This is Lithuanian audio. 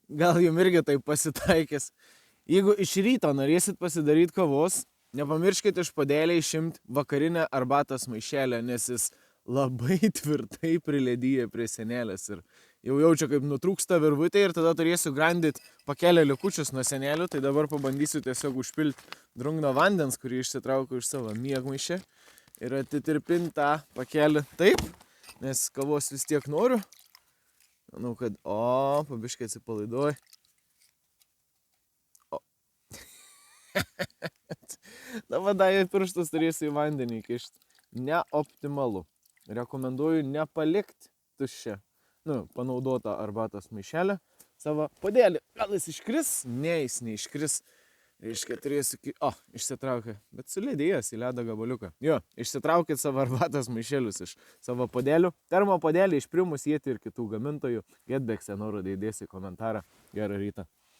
gal jums irgi taip pasitaikys. Jeigu iš ryto norėsit pasidaryti kavos, nepamirškite iš puodelio išimti vakarinę arbatos maišelę, nes jis labai tvirtai priledyja prie senelės ir jau jaučia, kaip nutrūksta virvutė ir tada turėsiu grandyti pakelę likučius nuo senelių, tai dabar pabandysiu tiesiog užpilti drungno vandens, kurį išsitraukiu iš savo miegmaišę ir atitirpinti tą pakelį taip, nes kavos vis tiek noriu. Manau, kad, pabiškai atsipalaiduoju. Dabar dar pirštus turėsiu į vandenį įkišti. Neoptimalu. Rekomenduoju nepalikti tuščią, panaudotą arbatos maišelę savo puodelį. Gal jis iškris? Ne, jis neiškris. Reiškia, turėsiu išsitraukė, bet suledėjęs į ledą gabaliuką. Jo, išsitraukit savo arbatos maišelius iš savo puodelių. Termo puodelį iš Primus, Yeti ir kitų gamintojų. Getbekse nuorodą įdėsiu į komentarą. Gerą rytą.